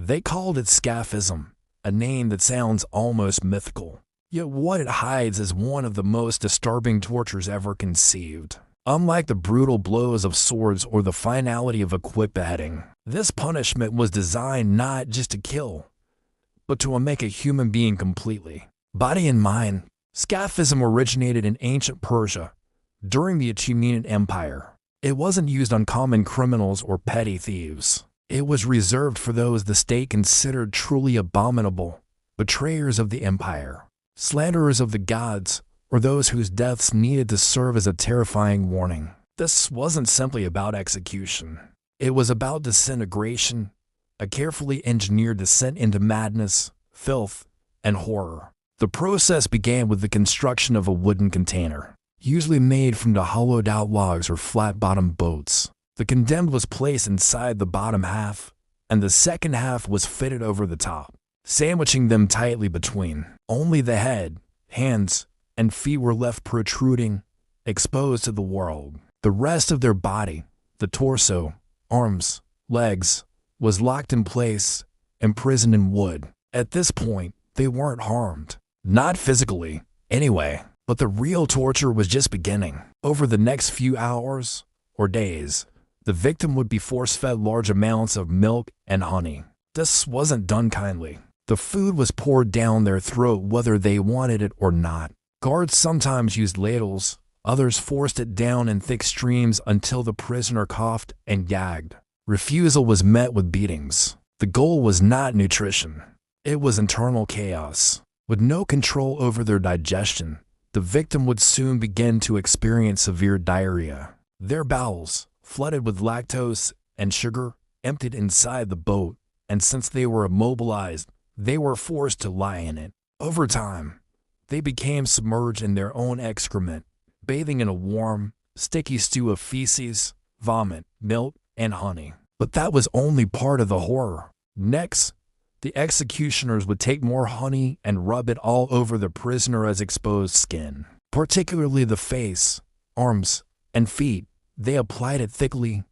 They called it Scaphism, a name that sounds almost mythical. Yet what it hides is one of the most disturbing tortures ever conceived. Unlike the brutal blows of swords or the finality of a quick beheading, this punishment was designed not just to kill, but to unmake a human being completely, body and mind. Scaphism originated in ancient Persia during the Achaemenid Empire. It wasn't used on common criminals or petty thieves. It was reserved for those the state considered truly abominable, betrayers of the empire, slanderers of the gods, or those whose deaths needed to serve as a terrifying warning. This wasn't simply about execution. It was about disintegration, a carefully engineered descent into madness, filth, and horror. The process began with the construction of a wooden container, usually made from the hollowed-out logs or flat-bottomed boats. The condemned was placed inside the bottom half, and the second half was fitted over the top, sandwiching them tightly between. Only the head, hands, and feet were left protruding, exposed to the world. The rest of their body, the torso, arms, legs, was locked in place, imprisoned in wood. At this point, they weren't harmed. Not physically, anyway. But the real torture was just beginning. Over the next few hours or days, the victim would be force-fed large amounts of milk and honey. This wasn't done kindly. The food was poured down their throat whether they wanted it or not. Guards sometimes used ladles, others forced it down in thick streams until the prisoner coughed and gagged. Refusal was met with beatings. The goal was not nutrition. It was internal chaos. With no control over their digestion, the victim would soon begin to experience severe diarrhea. Their bowels, flooded with lactose and sugar, emptied inside the boat, and since they were immobilized, they were forced to lie in it. Over time, they became submerged in their own excrement, bathing in a warm, sticky stew of feces, vomit, milk, and honey. But that was only part of the horror. Next, the executioners would take more honey and rub it all over the prisoner's exposed skin, particularly the face, arms, and feet. They applied it thickly,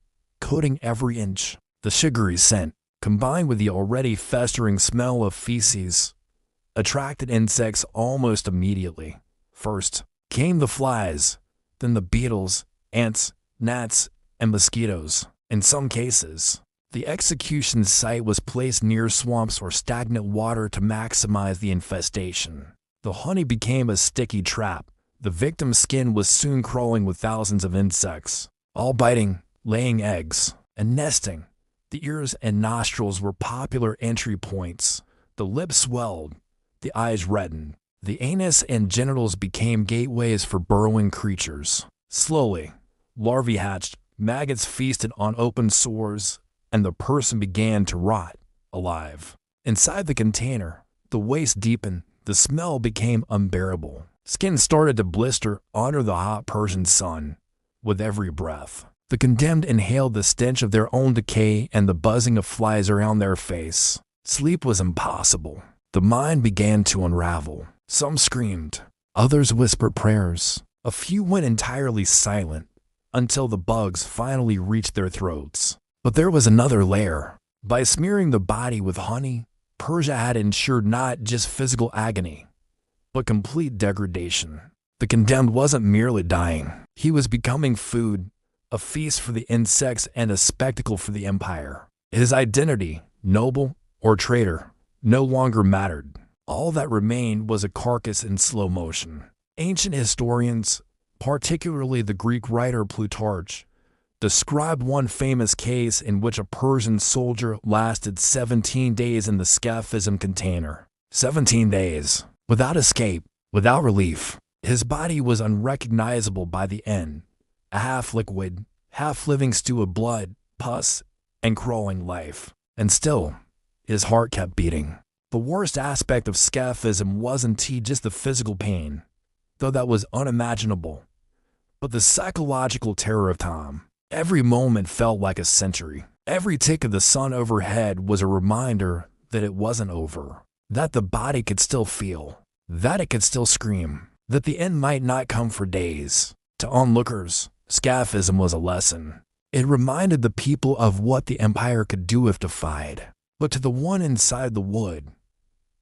coating every inch. The sugary scent, combined with the already festering smell of feces, attracted insects almost immediately. First came the flies, then the beetles, ants, gnats, and mosquitoes. In some cases, the execution site was placed near swamps or stagnant water to maximize the infestation. The honey became a sticky trap. The victim's skin was soon crawling with thousands of insects, all biting, laying eggs, and nesting. The ears and nostrils were popular entry points. The lips swelled, the eyes reddened. The anus and genitals became gateways for burrowing creatures. Slowly, larvae hatched, maggots feasted on open sores, and the person began to rot, alive. Inside the container, the waste deepened, the smell became unbearable. Skin started to blister under the hot Persian sun. With every breath, the condemned inhaled the stench of their own decay and the buzzing of flies around their face. Sleep was impossible. The mind began to unravel. Some screamed, others whispered prayers. A few went entirely silent, until the bugs finally reached their throats. But there was another layer. By smearing the body with honey, Persia had ensured not just physical agony, but complete degradation. The condemned wasn't merely dying. He was becoming food, a feast for the insects and a spectacle for the empire. His identity, noble or traitor, no longer mattered. All that remained was a carcass in slow motion. Ancient historians, particularly the Greek writer Plutarch, described one famous case in which a Persian soldier lasted 17 days in the Scaphism container. 17 days, without escape, without relief. His body was unrecognizable by the end, a half-liquid, half-living stew of blood, pus, and crawling life. And still, his heart kept beating. The worst aspect of Scaphism wasn't just the physical pain, though that was unimaginable, but the psychological terror of time. Every moment felt like a century. Every tick of the sun overhead was a reminder that it wasn't over, that the body could still feel, that it could still scream, that the end might not come for days. To onlookers, Scaphism was a lesson. It reminded the people of what the empire could do if defied. But to the one inside the wood,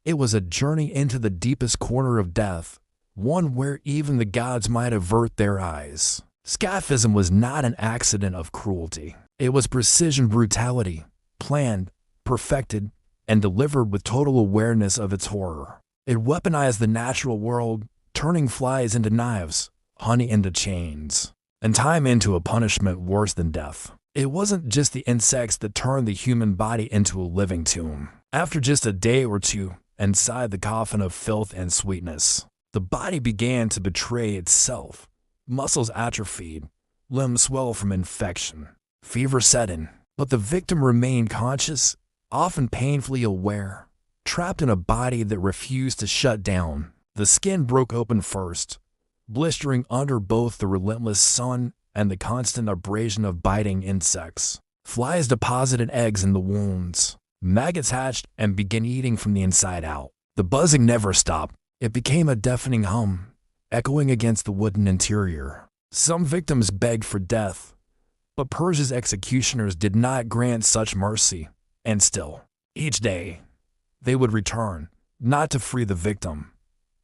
it was a journey into the deepest corner of death, one where even the gods might avert their eyes. Scaphism was not an accident of cruelty. It was precision brutality, planned, perfected, and delivered with total awareness of its horror. It weaponized the natural world, turning flies into knives, honey into chains, and time into a punishment worse than death. It wasn't just the insects that turned the human body into a living tomb. After just a day or two inside the coffin of filth and sweetness, the body began to betray itself. Muscles atrophied, limbs swell from infection, fever set in, but the victim remained conscious, often painfully aware, trapped in a body that refused to shut down. The skin broke open first, blistering under both the relentless sun and the constant abrasion of biting insects. Flies deposited eggs in the wounds. Maggots hatched and began eating from the inside out. The buzzing never stopped. It became a deafening hum, echoing against the wooden interior. Some victims begged for death, but Persia's executioners did not grant such mercy, and still, each day, they would return, not to free the victim,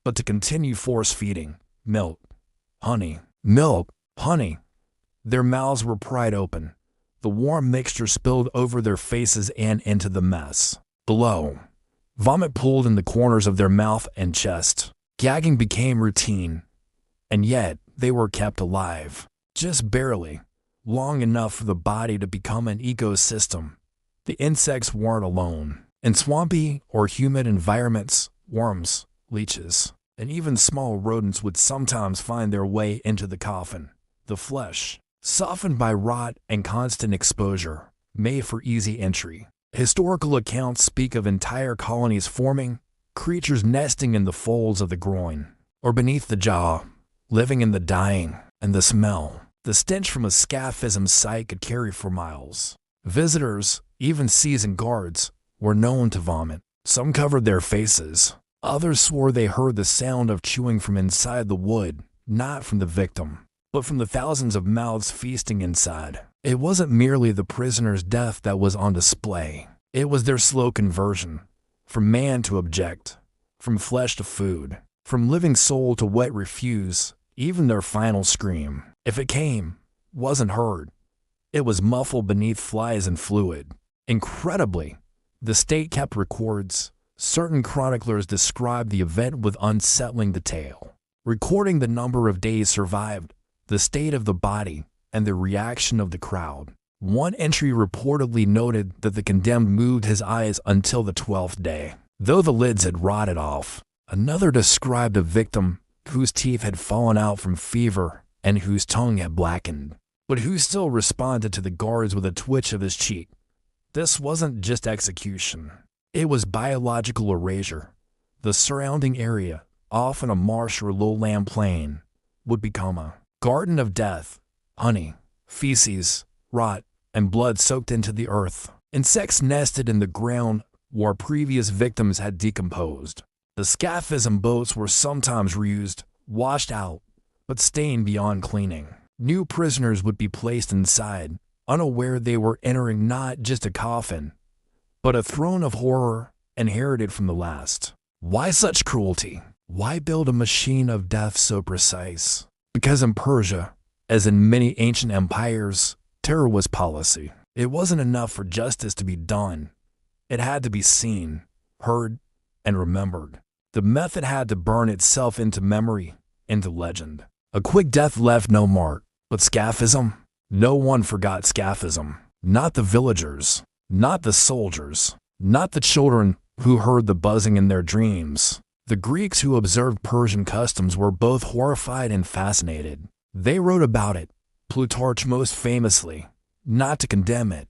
but to continue force-feeding milk, honey, milk, honey. Their mouths were pried open. The warm mixture spilled over their faces and into the mess below. Vomit pooled in the corners of their mouth and chest. Gagging became routine, and yet they were kept alive. Just barely, long enough for the body to become an ecosystem. The insects weren't alone. In swampy or humid environments, worms, leeches, and even small rodents would sometimes find their way into the coffin. The flesh, softened by rot and constant exposure, made for easy entry. Historical accounts speak of entire colonies forming, creatures nesting in the folds of the groin, or beneath the jaw, living in the dying, and the smell. The stench from a Scaphism site could carry for miles. Visitors, even seasoned guards, were known to vomit. Some covered their faces. Others swore they heard the sound of chewing from inside the wood, not from the victim, but from the thousands of mouths feasting inside. It wasn't merely the prisoner's death that was on display. It was their slow conversion, from man to object, from flesh to food, from living soul to wet refuse. Even their final scream, if it came, wasn't heard. It was muffled beneath flies and fluid. Incredibly, the state kept records. Certain chroniclers described the event with unsettling detail, recording the number of days survived, the state of the body, and the reaction of the crowd. One entry reportedly noted that the condemned moved his eyes until the 12th day, though the lids had rotted off. Another described a victim whose teeth had fallen out from fever and whose tongue had blackened, but who still responded to the guards with a twitch of his cheek. This wasn't just execution. It was biological erasure. The surrounding area, often a marsh or lowland plain, would become a garden of death. Honey, feces, rot, and blood soaked into the earth. Insects nested in the ground where previous victims had decomposed. The Scaphism boats were sometimes reused, washed out, but stained beyond cleaning. New prisoners would be placed inside, unaware they were entering not just a coffin, but a throne of horror inherited from the last. Why such cruelty? Why build a machine of death so precise? Because in Persia, as in many ancient empires, terror was policy. It wasn't enough for justice to be done. It had to be seen, heard, and remembered. The method had to burn itself into memory, into legend. A quick death left no mark. But Scaphism? No one forgot Scaphism. Not the villagers. Not the soldiers. Not the children who heard the buzzing in their dreams. The Greeks who observed Persian customs were both horrified and fascinated. They wrote about it, Plutarch most famously, not to condemn it,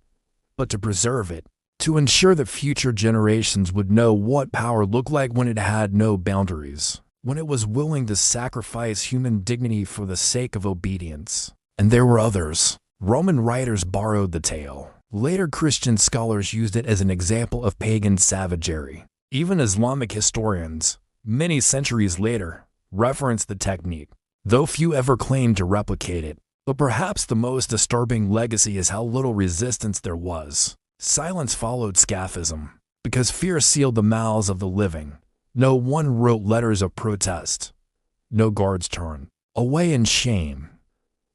but to preserve it, to ensure that future generations would know what power looked like when it had no boundaries, when it was willing to sacrifice human dignity for the sake of obedience. And there were others. Roman writers borrowed the tale. Later Christian scholars used it as an example of pagan savagery. Even Islamic historians, many centuries later, referenced the technique, though few ever claimed to replicate it. But perhaps the most disturbing legacy is how little resistance there was. Silence followed Scaphism. Because fear sealed the mouths of the living, no one wrote letters of protest. No guards turned away in shame.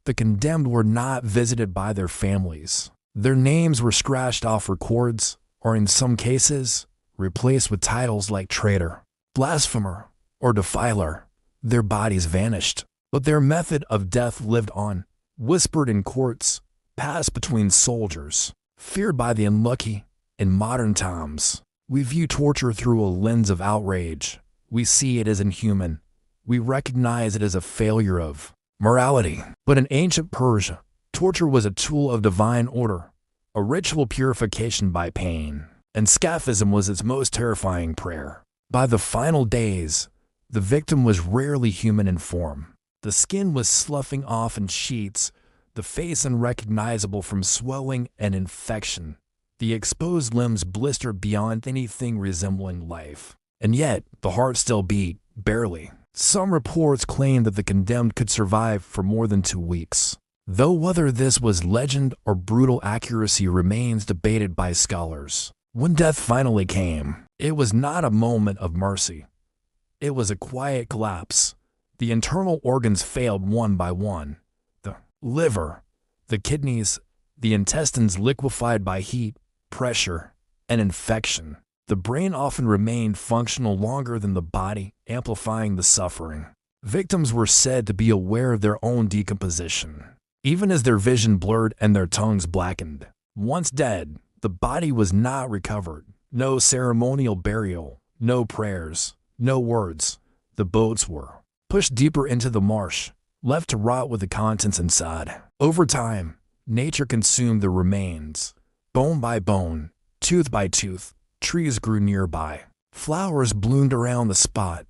The condemned were not visited by their families. Their names were scratched off records, or in some cases, replaced with titles like traitor, blasphemer, or defiler. Their bodies vanished, but their method of death lived on, whispered in courts, passed between soldiers, feared by the unlucky. In modern times, we view torture through a lens of outrage. We see it as inhuman. We recognize it as a failure of morality. But in ancient Persia, torture was a tool of divine order, a ritual purification by pain, and Scaphism was its most terrifying prayer. By the final days, the victim was rarely human in form. The skin was sloughing off in sheets, the face unrecognizable from swelling and infection. The exposed limbs blistered beyond anything resembling life. And yet, the heart still beat, barely. Some reports claim that the condemned could survive for more than 2 weeks, though whether this was legend or brutal accuracy remains debated by scholars. When death finally came, it was not a moment of mercy. It was a quiet collapse. The internal organs failed one by one. The liver, the kidneys, the intestines liquefied by heat, pressure, and infection. The brain often remained functional longer than the body, amplifying the suffering. Victims were said to be aware of their own decomposition, even as their vision blurred and their tongues blackened. Once dead, the body was not recovered. No ceremonial burial, no prayers, no words. The boats were pushed deeper into the marsh, left to rot with the contents inside. Over time, nature consumed the remains. Bone by bone, tooth by tooth, trees grew nearby. Flowers bloomed around the spot,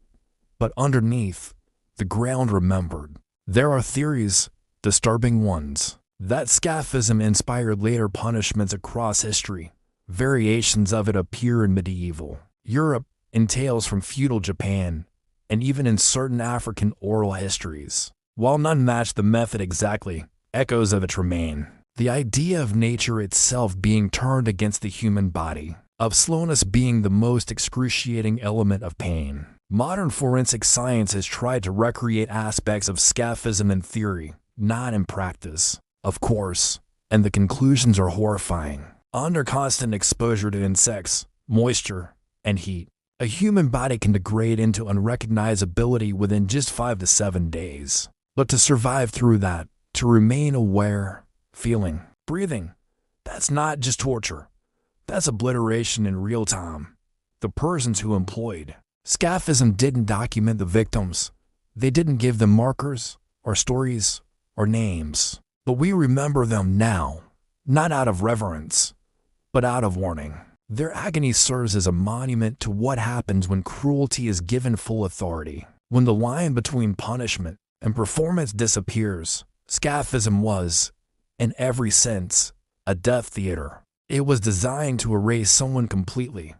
but underneath, the ground remembered. There are theories, disturbing ones, that Scaphism inspired later punishments across history. Variations of it appear in medieval Europe, in tales from feudal Japan, and even in certain African oral histories. While none match the method exactly, echoes of it remain. The idea of nature itself being turned against the human body, of slowness being the most excruciating element of pain. Modern forensic science has tried to recreate aspects of Scaphism in theory, not in practice, of course, and the conclusions are horrifying. Under constant exposure to insects, moisture, and heat, a human body can degrade into unrecognizability within just 5 to 7 days. But to survive through that, to remain aware, feeling, breathing, that's not just torture. That's obliteration in real time. The Persians who employed Scaphism didn't document the victims. They didn't give them markers, or stories, or names. But we remember them now, not out of reverence, but out of warning. Their agony serves as a monument to what happens when cruelty is given full authority. When the line between punishment and performance disappears, Scaphism was, in every sense, a death theater. It was designed to erase someone completely,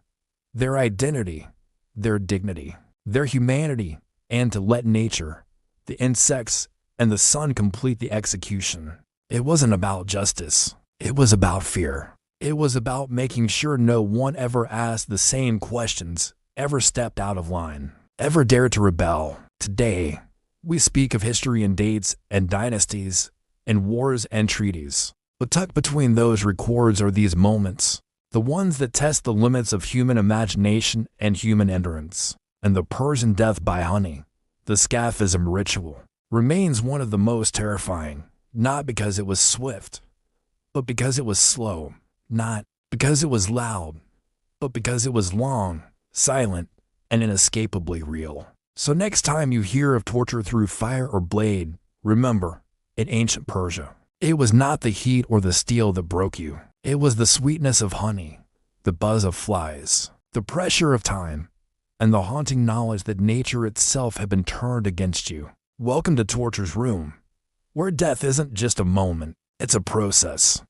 their identity, their dignity, their humanity, and to let nature, the insects, and the sun complete the execution. It wasn't about justice. It was about fear. It was about making sure no one ever asked the same questions, ever stepped out of line, ever dared to rebel. Today, we speak of history and dates and dynasties and wars and treaties. But tucked between those records are these moments, the ones that test the limits of human imagination and human endurance. And the Persian death by honey, the Scaphism ritual, remains one of the most terrifying, not because it was swift, but because it was slow, not because it was loud, but because it was long, silent, and inescapably real. So next time you hear of torture through fire or blade, remember, in ancient Persia, it was not the heat or the steel that broke you. It was the sweetness of honey, the buzz of flies, the pressure of time, and the haunting knowledge that nature itself had been turned against you. Welcome to Torture's Room, where death isn't just a moment, it's a process.